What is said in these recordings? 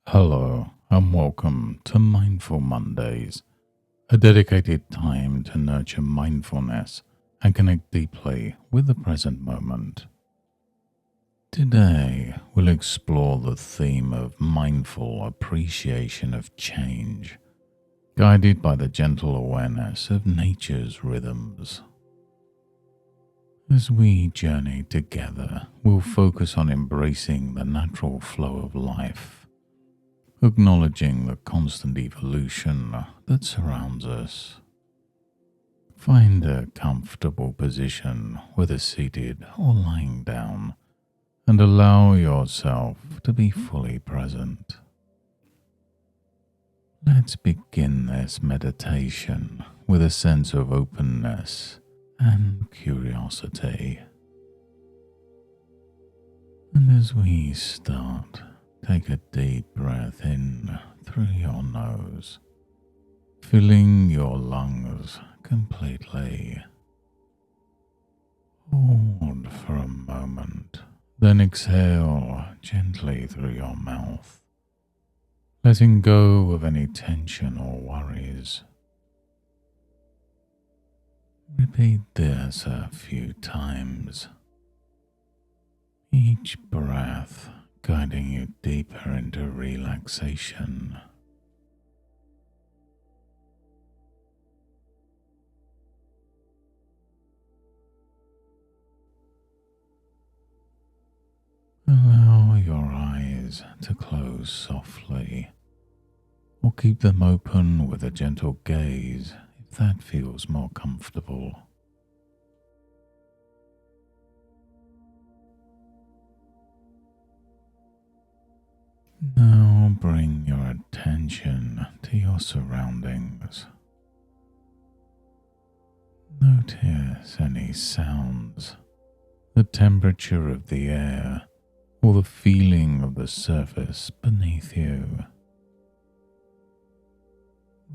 Hello, and welcome to Mindful Mondays, a dedicated time to nurture mindfulness and connect deeply with the present moment. Today, we'll explore the theme of mindful appreciation of change, guided by the gentle awareness of nature's rhythms. As we journey together, we'll focus on embracing the natural flow of life, acknowledging the constant evolution that surrounds us. Find a comfortable position, whether seated or lying down, and allow yourself to be fully present. Let's begin this meditation with a sense of openness and curiosity. And as we start, take a deep breath in through your nose, filling your lungs completely. Hold for a moment, then exhale gently through your mouth, letting go of any tension or worries. Repeat this a few times, each breath guiding you deeper into relaxation. Allow your eyes to close softly, or keep them open with a gentle gaze if that feels more comfortable. Now bring your attention to your surroundings. Notice any sounds, the temperature of the air, or the feeling of the surface beneath you.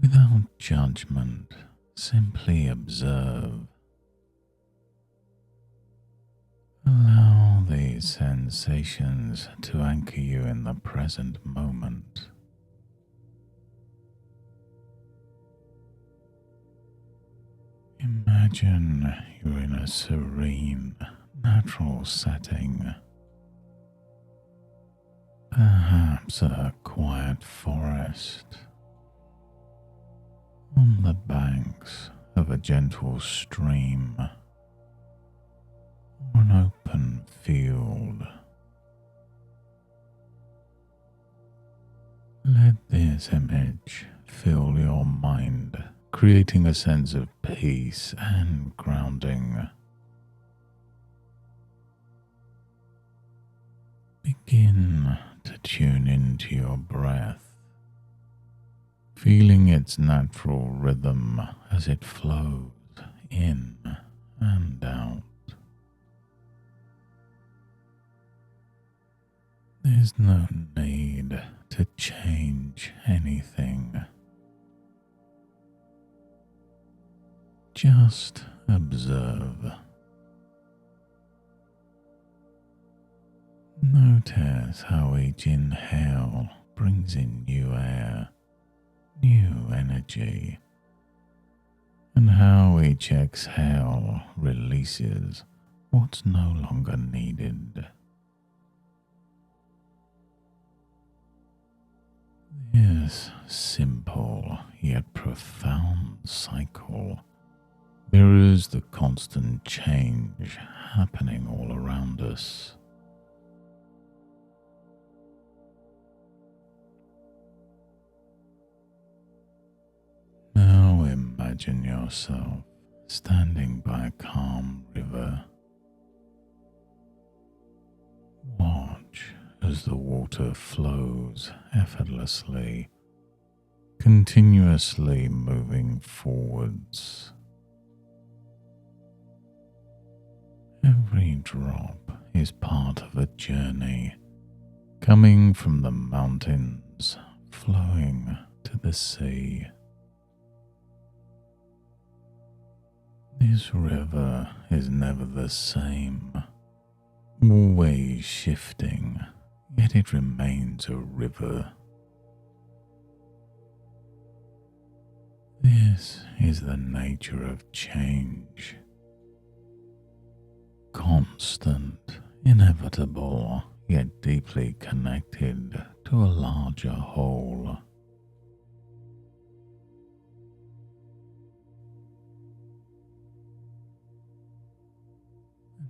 Without judgment, simply observe. Allow these sensations to anchor you in the present moment. Imagine you're in a serene, natural setting, perhaps a quiet forest, on the banks of a gentle stream, or an open field. Let this image fill your mind, creating a sense of peace and grounding. Begin to tune into your breath, feeling its natural rhythm as it flows in and out. There's no need to change anything. Just observe. Notice how each inhale brings in new air, new energy, and how each exhale releases what's no longer needed. This simple yet profound cycle mirrors the constant change happening all around us. Now imagine yourself standing by a calm river. Watch as the water flows effortlessly, continuously moving forwards. Every drop is part of a journey, coming from the mountains, flowing to the sea. This river is never the same, always shifting, yet it remains a river. This is the nature of change. Constant, inevitable, yet deeply connected to a larger whole.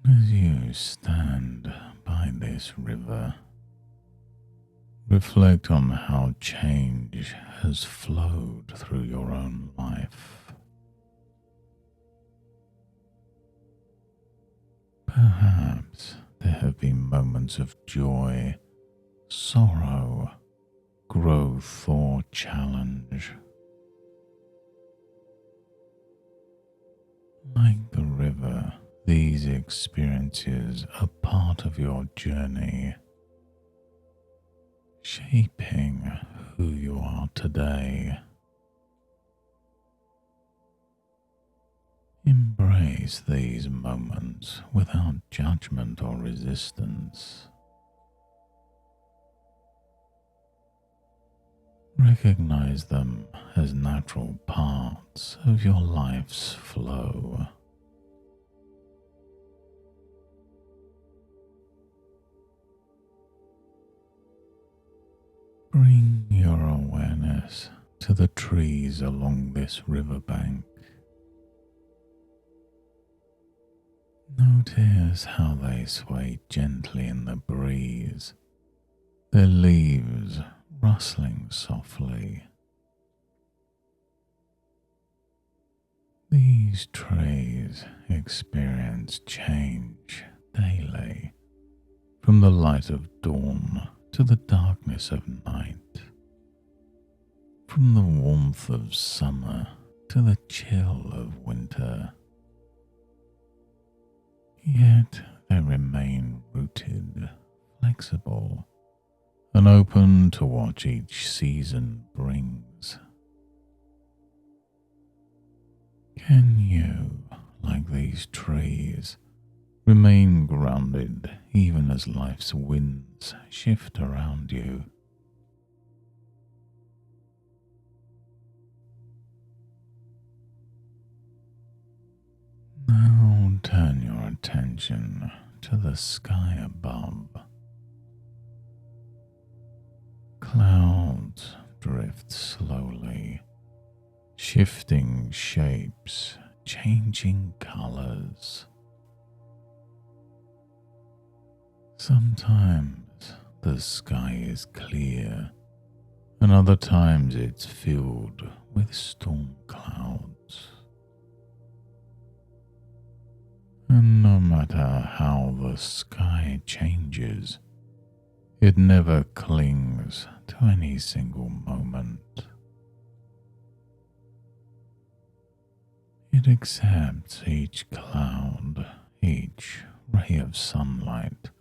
As you stand by this river, reflect on how change has flowed through your own life. Perhaps there have been moments of joy, sorrow, growth, or challenge. Like the river, these experiences are part of your journey, shaping who you are today. Embrace these moments without judgment or resistance. Recognize them as natural parts of your life's flow. Bring your awareness to the trees along this riverbank. Notice how they sway gently in the breeze, their leaves rustling softly. These trees experience change daily, from the light of dawn to the darkness of night, from the warmth of summer to the chill of winter. Yet they remain rooted, flexible, and open to what each season brings. Can you, like these trees, remain grounded even as life's winds shift around you? Now turn your attention to the sky above. Clouds drift slowly, shifting shapes, changing colors. Sometimes the sky is clear, and other times it's filled with storm clouds. And no matter how the sky changes, it never clings to any single moment. It accepts each cloud, each ray of sunlight,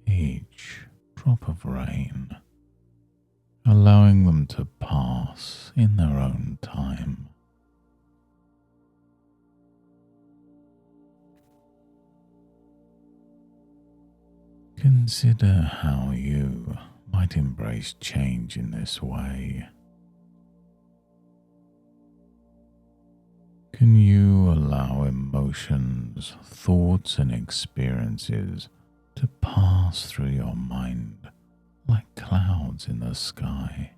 each drop of rain, allowing them to pass in their own time. Consider how you might embrace change in this way. Can you allow emotions, thoughts, and experiences to pass through your mind like clouds in the sky?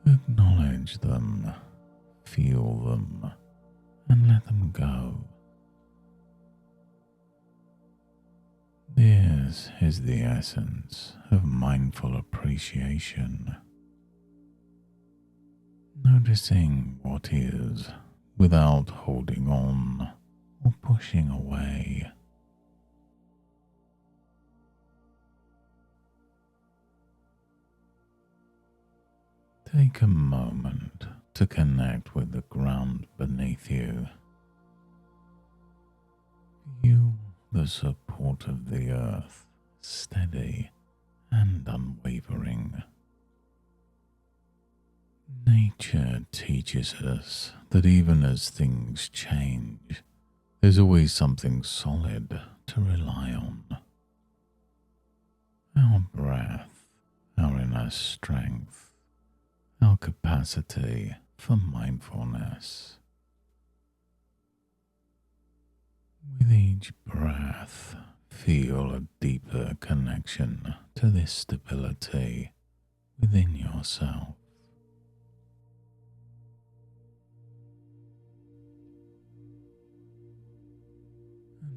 Acknowledge them, feel them, and let them go. This is the essence of mindful appreciation. Noticing what is without holding on or pushing away. Take a moment to connect with the ground beneath you. Feel the support of the earth, steady and unwavering. Nature teaches us that even as things change, there's always something solid to rely on. Our breath, our inner strength, our capacity for mindfulness. With each breath, feel a deeper connection to this stability within yourself.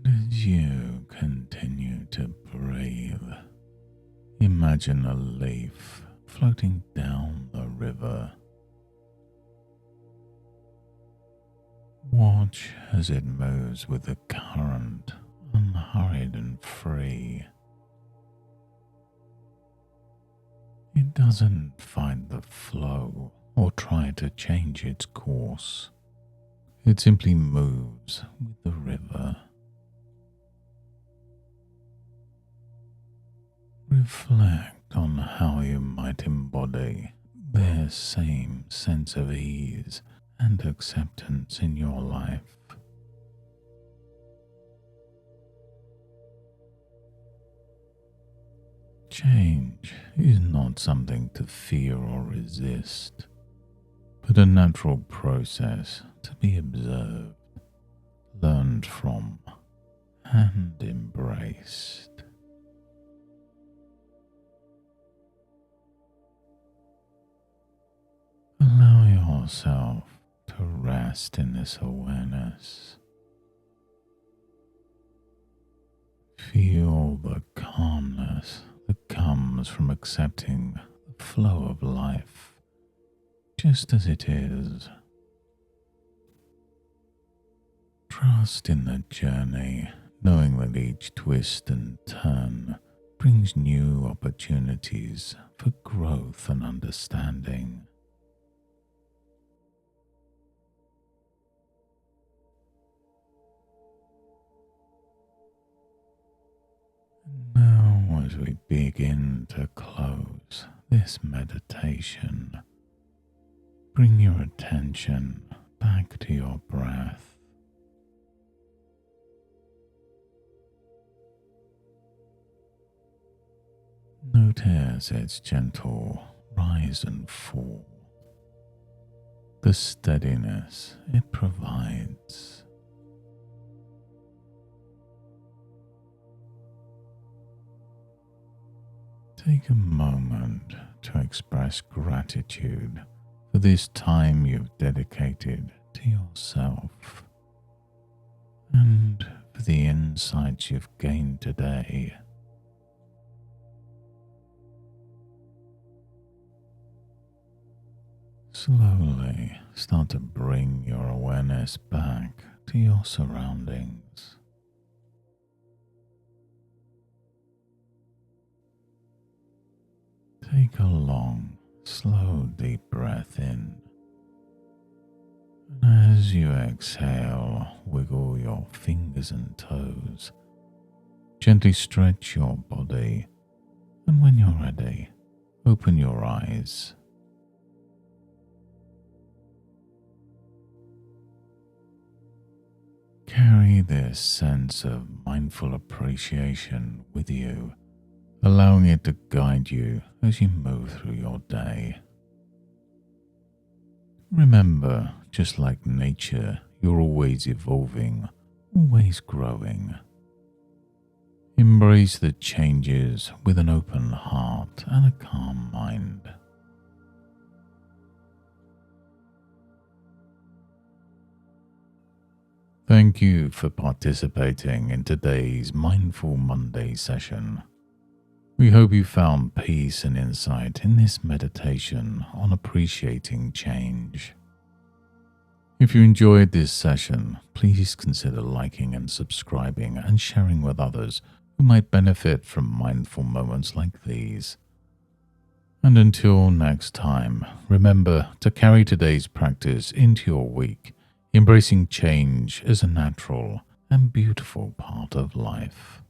And as you continue to breathe, imagine a leaf floating down the river. Watch as it moves with the current, unhurried and free. It doesn't fight the flow or try to change its course. It simply moves with the river. Reflect on how you might embody their same sense of ease and acceptance in your life. Change is not something to fear or resist, but a natural process to be observed, learned from, and embraced. Allow yourself to rest in this awareness. Feel the calmness that comes from accepting the flow of life just as it is. Trust in the journey, knowing that each twist and turn brings new opportunities for growth and understanding. Now, as we begin to close this meditation, bring your attention back to your breath. Notice its gentle rise and fall, the steadiness it provides. Take a moment to express gratitude for this time you've dedicated to yourself and for the insights you've gained today. Slowly start to bring your awareness back to your surroundings. Take a long, slow, deep breath in. And as you exhale, wiggle your fingers and toes. Gently stretch your body. And when you're ready, open your eyes. Carry this sense of mindful appreciation with you, allowing it to guide you as you move through your day. Remember, just like nature, you're always evolving, always growing. Embrace the changes with an open heart and a calm mind. Thank you for participating in today's Mindful Monday session. We hope you found peace and insight in this meditation on appreciating change. If you enjoyed this session, please consider liking and subscribing and sharing with others who might benefit from mindful moments like these. And until next time, remember to carry today's practice into your week, embracing change as a natural and beautiful part of life.